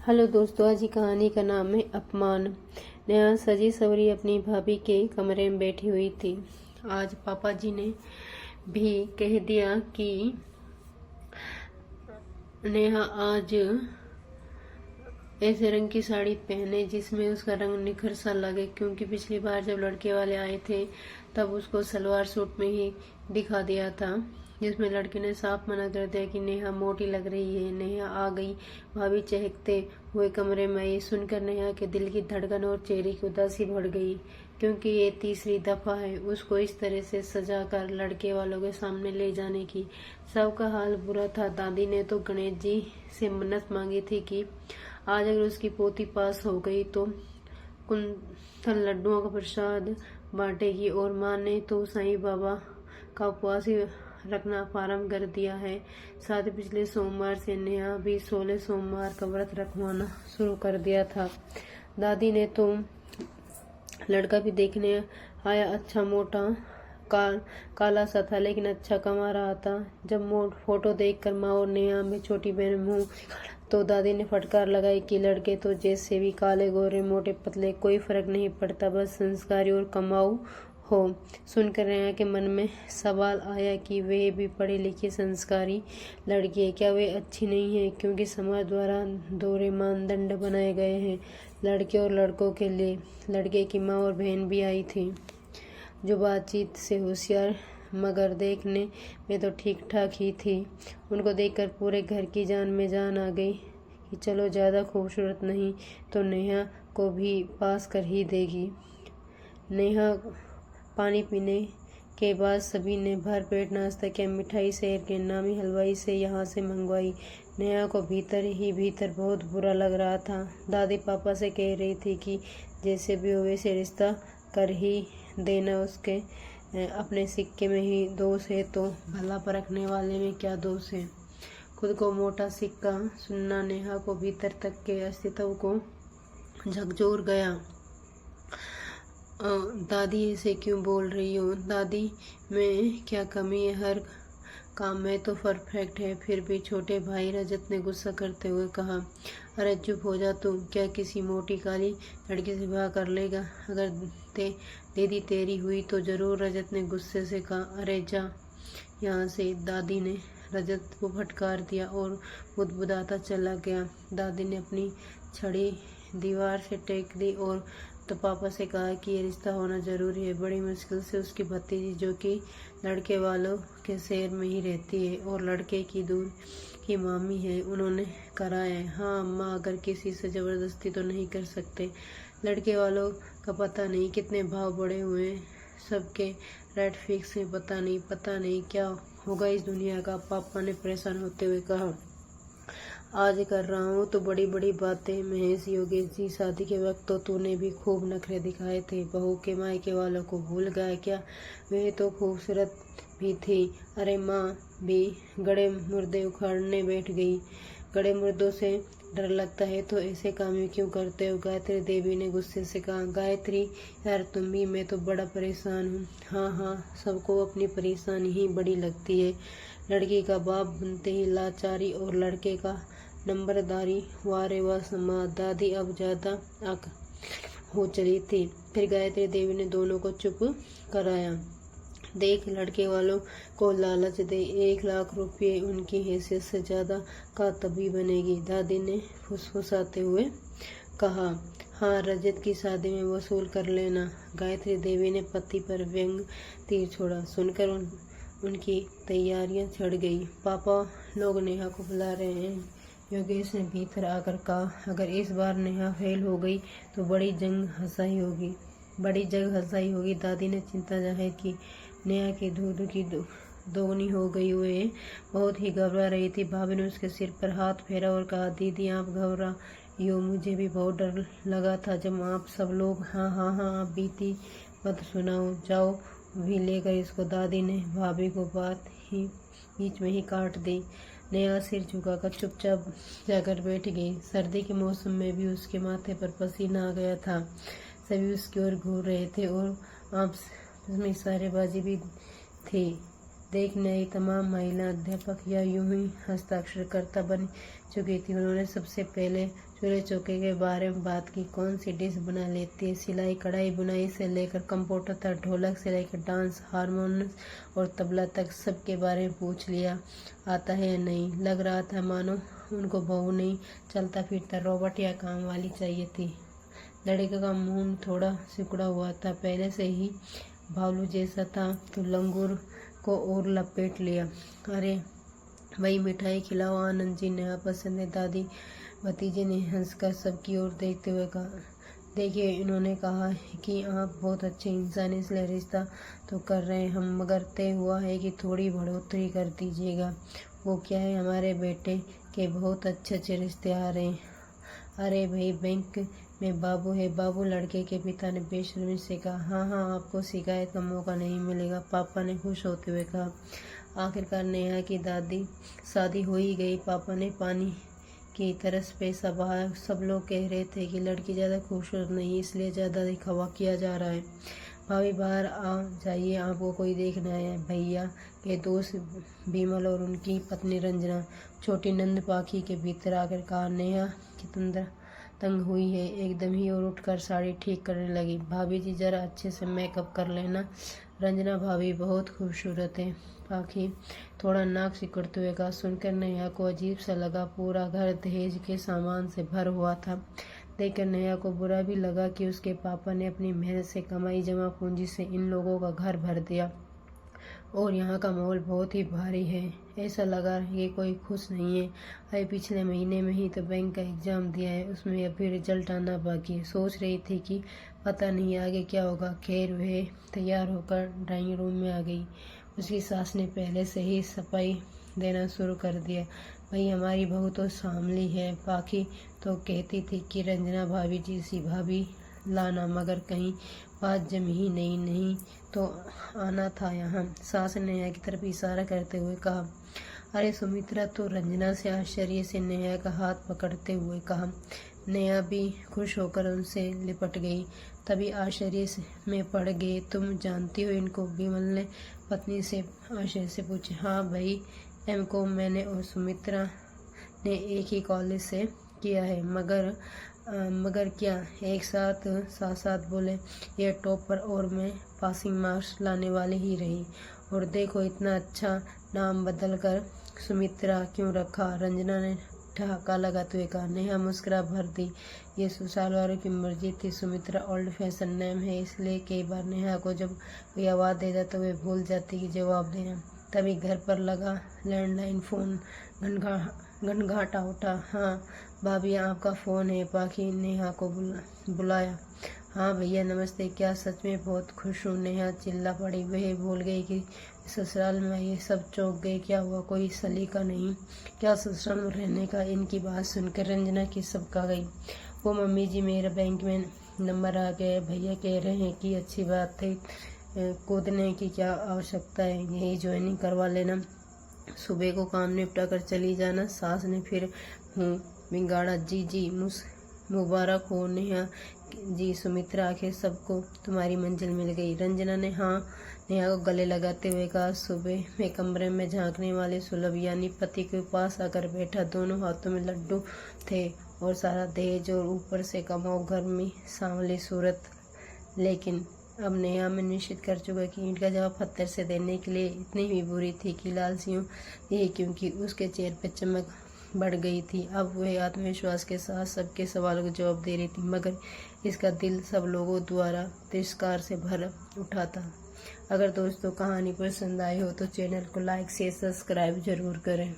Hello दोस्तों, आज की कहानी का नाम है अपमान। नेहा सजी सवरी अपनी भाभी के कमरे में बैठी हुई थी। आज पापा जी ने भी कह दिया कि नेहा आज ऐसे रंग की साड़ी पहने जिसमें उसका रंग निखर सा लगे, क्योंकि पिछली बार जब लड़के वाले आए थे तब उसको सलवार सूट में ही दिखा दिया था, जिसमें लड़के ने साफ मना कर दिया कि नेहा मोटी लग रही है। नेहा आ गई। भाभी चहकते हुए कमरे में आई। सुनकर नेहा के दिल की धड़कन और चेहरे की उदासी बढ़ गई, क्योंकि ये तीसरी दफा है उसको इस तरह से सजा कर लड़के वालों के सामने ले जाने की। सबका हाल बुरा था। दादी ने तो गणेश जी से मन्नत मांगी थी कि आज अगर उसकी पोती पास हो गई तो कुंतल लड्डुओं का प्रसाद बांटेगी, और माँ ने तो साईं बाबा का उपवास ही रखना प्रारंभ कर दिया है। साथ ही पिछले सोमवार से नेहा भी 16 सोमवार का व्रत रखवाना शुरू कर दिया था। दादी ने तो लड़का भी देखने आया। अच्छा मोटा काला सा था, लेकिन अच्छा कमा रहा था। जब फोटो देखकर माँ और नेहा में छोटी बहन मुंह तो दादी ने फटकार लगाई कि लड़के तो जैसे भी काले गोरे मोटे पतले कोई फर्क नहीं पड़ता, बस संस्कारी और कमाऊ हो। सुनकर नेहा के मन में सवाल आया कि वे भी पढ़ी लिखी संस्कारी लड़की है, क्या वे अच्छी नहीं है? क्योंकि समाज द्वारा दोहरे मानदंड बनाए गए हैं लड़के और लड़कों के लिए। लड़के की माँ और बहन भी आई थी, जो बातचीत से होशियार मगर देखने में तो ठीक ठाक ही थी। उनको देखकर पूरे घर की जान में जान आ गई कि चलो ज़्यादा खूबसूरत नहीं तो नेहा को भी पास कर ही देगी। नेहा पानी पीने के बाद सभी ने भर पेट नाश्ता किया। मिठाई शहर के नामी हलवाई से यहाँ से मंगवाई। नेहा को भीतर ही भीतर बहुत बुरा लग रहा था। दादी पापा से कह रही थी कि जैसे भी हो वैसे रिश्ता कर ही देना, उसके अपने सिक्के में ही दोष है तो भला परखने वाले में क्या दोष है। खुद को मोटा सिक्का सुनना नेहा को भीतर तक के अस्तित्व को झकझोर गया। दादी ऐसे क्यों बोल रही हो? दादी में क्या कमी है? हर काम में तो परफेक्ट है। फिर भी छोटे भाई रजत ने गुस्सा करते हुए कहा, अरे चुप हो जा तू, क्या किसी मोटी काली लड़की से विवाह कर लेगा? अगर दीदी तेरी हुई तो जरूर। रजत ने गुस्से से कहा, अरे जा यहाँ से। दादी ने रजत को फटकार दिया और बुदबुदाता चला गया। दादी ने अपनी छड़ी दीवार से टेक दी और तो पापा से कहा कि ये रिश्ता होना जरूरी है। बड़ी मुश्किल से उसकी भतीजी, जो कि लड़के वालों के शहर में ही रहती है और लड़के की दूर की मामी है, उन्होंने कराया है। हाँ अम्मा, अगर किसी से जबरदस्ती तो नहीं कर सकते। लड़के वालों का पता नहीं कितने भाव बढ़े हुए हैं, सबके रेट फिक्स है। पता नहीं क्या होगा इस दुनिया का। पापा ने परेशान होते हुए कहा, आज कर रहा हूँ तो बड़ी बड़ी बातें। महेश, योगेश जी, शादी के वक्त तो तूने भी खूब नखरे दिखाए थे। बहू के मायके वालों को भूल गया क्या? वे तो खूबसूरत भी थी। अरे माँ भी गड़े मुर्दे उखाड़ने बैठ गई। गड़े मुर्दों से डर लगता है तो ऐसे काम क्यों करते हो? गायत्री देवी ने गुस्से से कहा। गायत्री यार तुम भी, मैं तो बड़ा परेशान हूँ। हाँ, सबको अपनी परेशानी ही बड़ी लगती है। लड़की का बाप बनते ही लाचारी और लड़के का नंबरदारी, वारे वा समा। दादी अब ज्यादा आक हो चली थी। फिर गायत्री देवी ने दोनों को चुप कराया। देख, लड़के वालों को लालच दे, 1 लाख रुपये उनकी हैसियत से ज्यादा का तभी बनेगी। दादी ने फुसफुसाते हुए कहा। हाँ, रजत की शादी में वसूल कर लेना। गायत्री देवी ने पति पर व्यंग तीर छोड़ा। सुनकर उनकी तैयारियां छड़ गई। पापा लोग नेहा को बुला रहे हैं। योगेश ने भीतर आकर कहा, अगर इस बार नेहा फेल हो गई तो बड़ी जंग हंसाई होगी। दादी ने चिंता जाहिर की। नेहा की धूध की दोगुनी हो गई। वे बहुत ही घबरा रही थी। भाभी ने उसके सिर पर हाथ फेरा और कहा, दीदी आप घबराई हो, मुझे भी बहुत डर लगा था जब आप सब लोग हाँ आप बीती मत सुनाओ, जाओ भी लेकर इसको। दादी ने भाभी को बात ही बीच में ही काट दी। नेहा सिर झुकाकर चुपचाप जाकर बैठ गई। सर्दी के मौसम में भी उसके माथे पर पसीना आ गया था। सभी उसकी ओर घूर रहे थे और आपस में इशारेबाजी भी थी। देख नई तमाम महिला अध्यापक या यूं ही हस्ताक्षरकर्ता बन चुकी थी। उन्होंने सबसे पहले चूल्हे चौके के बारे में बात की। कौन सी डिश बना लेती है? सिलाई कढ़ाई बुनाई से लेकर कंप्यूटर तक, ढोलक से लेकर डांस, हारमोनियम और तबला तक सबके बारे में पूछ लिया। आता है या नहीं? लग रहा था मानो उनको बहू नहीं, चलता फिरता रोबोट या काम वाली चाहिए थी। लड़के का मुंह थोड़ा सिकुड़ा हुआ था, पहले से ही भालू जैसा था, तो लंगूर को और लपेट लिया। अरे वही मिठाई खिलाओ, आनंद जी ने पसंद है। दादी भतीजे ने हंसकर सबकी ओर देखते हुए कहा, देखिए इन्होंने कहा कि आप बहुत अच्छे इंसान, इसलिए रिश्ता तो कर रहे हैं हम, मगर तय हुआ है कि थोड़ी बढ़ोतरी कर दीजिएगा। वो क्या है? हमारे बेटे के बहुत अच्छे अच्छे रिश्ते आ रहे हैं। अरे भाई, बैंक में बाबू है। बाबू, लड़के के पिता ने बेशर्मी से कहा। हाँ हाँ, आपको शिकायत का मौका नहीं मिलेगा, पापा ने खुश होते हुए कहा। आखिरकार नेहा की दादी शादी हो ही गई। पापा ने पानी की तरस पैसा बहाया। सब लोग कह रहे थे कि लड़की ज़्यादा खूबसूरत नहीं, इसलिए ज़्यादा दिखावा किया जा रहा है। भाभी बाहर आ जाइए, आपको कोई देखना है। भैया के दोस्त विमल और उनकी पत्नी रंजना, छोटी नंद पाखी के भीतर आकर कहा, नेहा की तंग हुई है एकदम ही, और उठकर साड़ी ठीक करने लगी। भाभी जी जरा अच्छे से मेकअप कर लेना। रंजना, भाभी बहुत खूबसूरत है। पाखी थोड़ा नाक सिकुड़ते हुए कहा। सुनकर नेहा को अजीब सा लगा। पूरा घर दहेज के सामान से भर हुआ था। देखकर नेहा को बुरा भी लगा कि उसके पापा ने अपनी मेहनत से कमाई जमा पूंजी से इन लोगों का घर भर दिया, और यहाँ का माहौल बहुत ही भारी है। ऐसा लगा कि कोई खुश नहीं है। अरे पिछले महीने में ही तो बैंक का एग्ज़ाम दिया है, उसमें अभी रिजल्ट आना बाकी है। सोच रही थी कि पता नहीं आगे क्या होगा। खैर वह तैयार होकर ड्राइंग रूम में आ गई। उसकी सास ने पहले से ही सफाई देना शुरू कर दिया। भाई हमारी बहू तो सांवली है। पाखी तो कहती थी कि रंजना भाभी जैसी भाभी लाना, मगर कहीं बात जमी ही नहीं तो आना था यहाँ। सास ने नेहा की तरफ इशारा करते हुए कहा। अरे सुमित्रा, तो रंजना से आश्चर्य से नेहा का हाथ पकड़ते हुए कहा। नेहा भी खुश होकर उनसे लिपट गई। तभी आश्चर्य में पड़ गए। तुम जानती हो इनको? विमल ने पत्नी से आश्चर्य से पूछा। हाँ भाई, M.Com मैंने और सुमित्रा ने एक ही कॉलेज से किया है। मगर क्या? एक साथ साथ बोले। ये टॉपर और मैं पासिंग मार्क्स लाने वाली ही रही। और देखो इतना अच्छा नाम बदल कर सुमित्रा क्यों रखा? रंजना ने ठहाका लगाते हुए कहा। नेहा मुस्कुरा भर दी। ये ससुराल वालों की मर्जी थी। सुमित्रा ओल्ड फैशन नेम है, इसलिए कई बार नेहा को जब कोई आवाज़ देता तो वे भूल जाती कि जवाब देना। तभी घर पर लगा लैंडलाइन फ़ोन घनघाटा उठा। हाँ भाभी, आपका फ़ोन है। पाखी नेहा को बुलाया। हाँ भैया नमस्ते। क्या सच में बहुत खुश हूँ? नेहा चिल्ला पड़ी। वह भूल गई कि ससुराल में ये सब चौंक गए। क्या हुआ? कोई सलीका नहीं क्या ससुराल में रहने का? इनकी बात सुनकर रंजना की सबका गई। वो मम्मी जी, मेरा बैंक में नंबर आ गया। भैया कह रहे हैं कि अच्छी बात है, कूदने की क्या आवश्यकता है, यही ज्वाइनिंग करवा लेना, सुबह को काम निपटा कर चली जाना। सास ने फिर हूँ बिगाड़ा। जी मुबारक हो नेहा जी। सुमित्रा, आखिर सबको तुम्हारी मंजिल मिल गई। रंजना ने हाँ नेहा को गले लगाते हुए कहा। सुबह में कमरे में झांकने वाले सुलभ यानी पति के पास आकर बैठा। दोनों हाथों में लड्डू थे और सारा दहेज, और ऊपर से कमाओ घर में सांवली सूरत। लेकिन अब नेहा में निश्चित कर चुका कि ईंट का जवाब पत्थर से देने के लिए इतनी भी बुरी थी कि लालसियों यही, क्योंकि उसके चेहरे पर चमक बढ़ गई थी। अब वह आत्मविश्वास के साथ सबके सवालों का जवाब दे रही थी, मगर इसका दिल सब लोगों द्वारा तिरस्कार से भर उठा था। अगर दोस्तों कहानी पसंद आई हो तो चैनल को लाइक शेयर सब्सक्राइब जरूर करें।